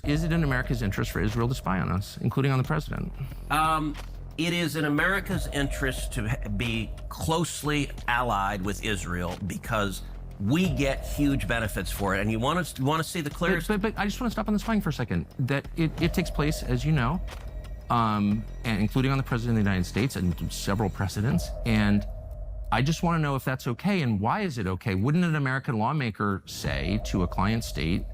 is it in America's interest for Israel to spy on us, including on the president? It is in America's interest to be closely allied with Israel because we get huge benefits for it. And you want to see the clearest? But I just want to stop on the spying for a second. That it takes place, as you know, and including on the president of the United States and several precedents. And I just want to know if that's okay and why is it okay? Wouldn't an American lawmaker say to a client state,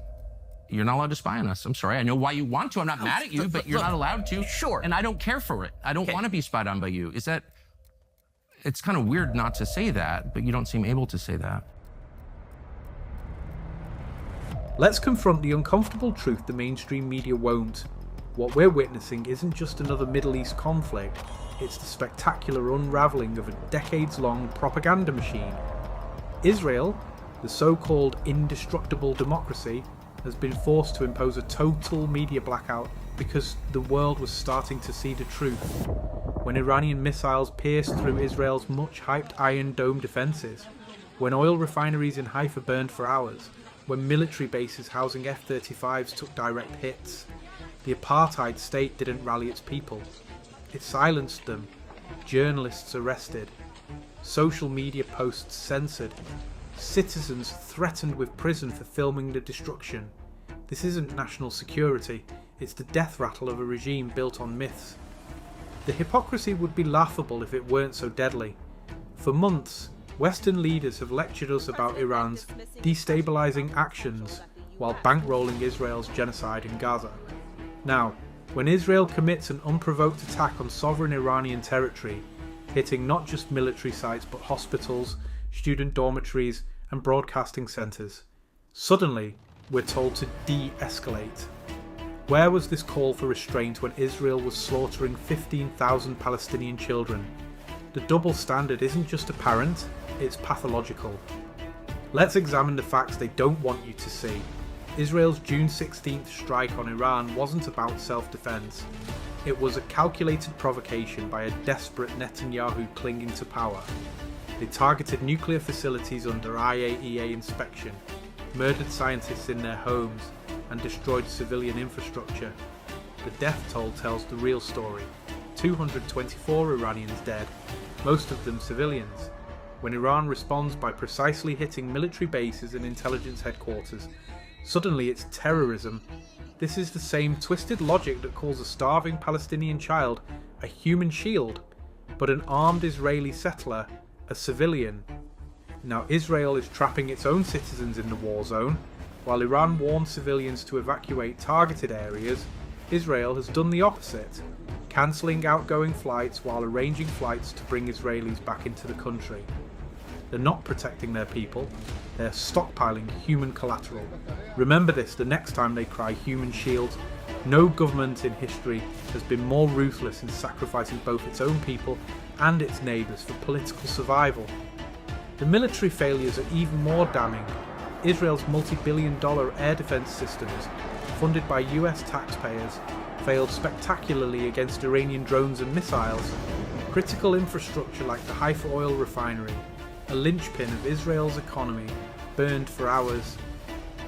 you're not allowed to spy on us? I'm sorry, I know why you want to. I'm not mad at you, but you're not allowed to. Sure. And I don't care for it. I don't want to be spied on by you. It's kind of weird not to say that, but you don't seem able to say that. Let's confront the uncomfortable truth the mainstream media won't. What we're witnessing isn't just another Middle East conflict, it's the spectacular unravelling of a decades-long propaganda machine. Israel, the so-called indestructible democracy, has been forced to impose a total media blackout because the world was starting to see the truth. When Iranian missiles pierced through Israel's much-hyped Iron Dome defences, when oil refineries in Haifa burned for hours, when military bases housing F-35s took direct hits, the apartheid state didn't rally its people. It silenced them, journalists arrested, social media posts censored, citizens threatened with prison for filming the destruction. This isn't national security, it's the death rattle of a regime built on myths. The hypocrisy would be laughable if it weren't so deadly. For months, Western leaders have lectured us about Iran's destabilising actions while bankrolling Israel's genocide in Gaza. Now, when Israel commits an unprovoked attack on sovereign Iranian territory, hitting not just military sites but hospitals, student dormitories and broadcasting centres, suddenly we're told to de-escalate. Where was this call for restraint when Israel was slaughtering 15,000 Palestinian children? The double standard isn't just apparent, it's pathological. Let's examine the facts they don't want you to see. Israel's June 16th strike on Iran wasn't about self-defense. It was a calculated provocation by a desperate Netanyahu clinging to power. They targeted nuclear facilities under IAEA inspection, murdered scientists in their homes, and destroyed civilian infrastructure. The death toll tells the real story. 224 Iranians dead, most of them civilians. When Iran responds by precisely hitting military bases and intelligence headquarters, suddenly it's terrorism. This is the same twisted logic that calls a starving Palestinian child a human shield, but an armed Israeli settler a civilian. Now Israel is trapping its own citizens in the war zone. While Iran warned civilians to evacuate targeted areas, Israel has done the opposite, cancelling outgoing flights while arranging flights to bring Israelis back into the country. They're not protecting their people, they're stockpiling human collateral. Remember this the next time they cry human shield. No government in history has been more ruthless in sacrificing both its own people and its neighbours for political survival. The military failures are even more damning. Israel's multi-billion-dollar air defence systems, funded by US taxpayers, failed spectacularly against Iranian drones and missiles. Critical infrastructure like the Haifa oil refinery, a linchpin of Israel's economy, burned for hours.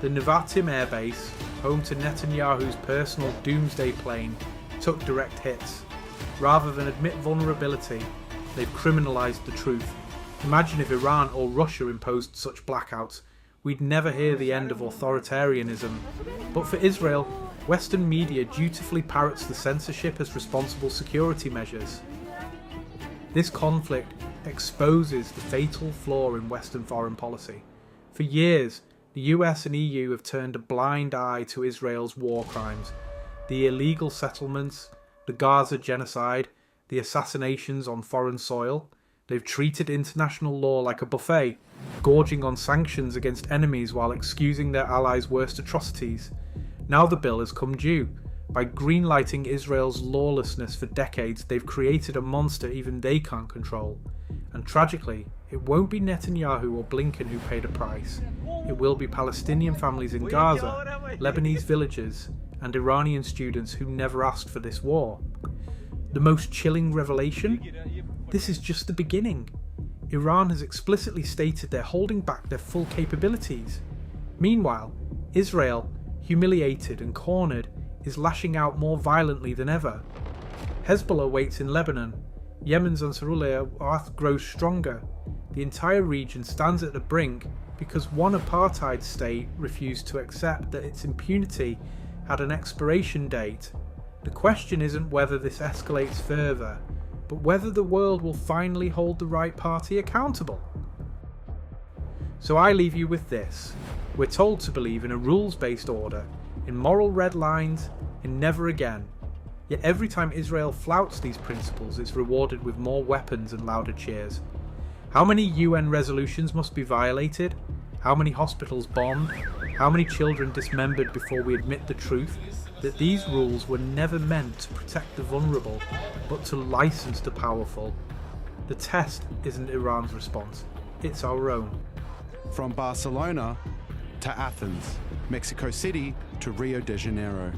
The Nevatim airbase, home to Netanyahu's personal doomsday plane, took direct hits. Rather than admit vulnerability, they've criminalised the truth. Imagine if Iran or Russia imposed such blackouts. We'd never hear the end of authoritarianism. But for Israel, Western media dutifully parrots the censorship as responsible security measures. This conflict exposes the fatal flaw in Western foreign policy. For years, the US and EU have turned a blind eye to Israel's war crimes, the illegal settlements, the Gaza genocide, the assassinations on foreign soil. They've treated international law like a buffet, gorging on sanctions against enemies while excusing their allies' worst atrocities. Now the bill has come due. By greenlighting Israel's lawlessness for decades, they've created a monster even they can't control. And tragically, it won't be Netanyahu or Blinken who pay the price. It will be Palestinian families in Gaza, Lebanese villagers, and Iranian students who never asked for this war. The most chilling revelation? This is just the beginning. Iran has explicitly stated they're holding back their full capabilities. Meanwhile, Israel, humiliated and cornered, is lashing out more violently than ever. Hezbollah waits in Lebanon. Yemen's Ansarullah grows stronger. The entire region stands at the brink because one apartheid state refused to accept that its impunity had an expiration date. The question isn't whether this escalates further, but whether the world will finally hold the right party accountable. So I leave you with this. We're told to believe in a rules-based order, in moral red lines, in never again. Yet every time Israel flouts these principles, it's rewarded with more weapons and louder cheers. How many UN resolutions must be violated? How many hospitals bombed? How many children dismembered before we admit the truth that these rules were never meant to protect the vulnerable, but to license the powerful? The test isn't Iran's response, it's our own. From Barcelona to Athens, Mexico City to Rio de Janeiro.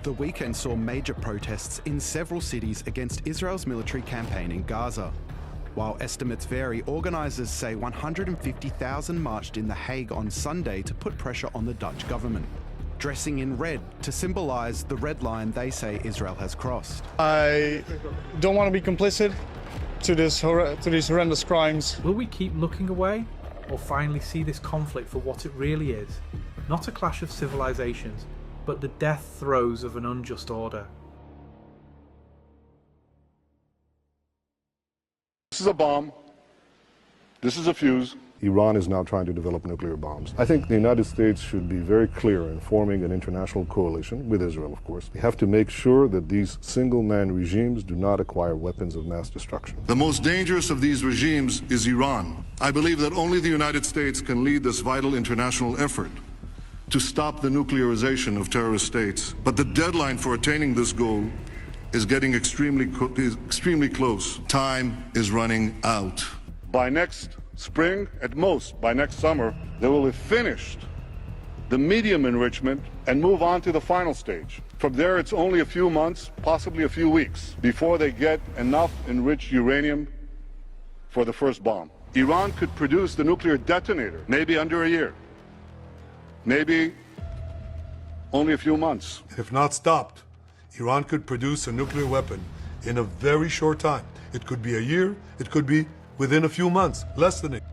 The weekend saw major protests in several cities against Israel's military campaign in Gaza. While estimates vary, organisers say 150,000 marched in The Hague on Sunday to put pressure on the Dutch government, dressing in red to symbolise the red line they say Israel has crossed. I don't want to be complicit to these horrendous crimes. Will we keep looking away, or finally see this conflict for what it really is? Not a clash of civilizations, but the death throes of an unjust order. This is a bomb. This is a fuse. Iran is now trying to develop nuclear bombs. I think the United States should be very clear in forming an international coalition, with Israel of course. We have to make sure that these single-man regimes do not acquire weapons of mass destruction. The most dangerous of these regimes is Iran. I believe that only the United States can lead this vital international effort to stop the nuclearization of terrorist states. But the deadline for attaining this goal is getting extremely close. Time is running out. By next spring, at most by next summer, they will have finished the medium enrichment and move on to the final stage. From there, it's only a few months, possibly a few weeks, before they get enough enriched uranium for the first bomb. Iran could produce the nuclear detonator maybe under a year, maybe only a few months. If not stopped, Iran could produce a nuclear weapon in a very short time. It could be a year, it could be within a few months, less than it.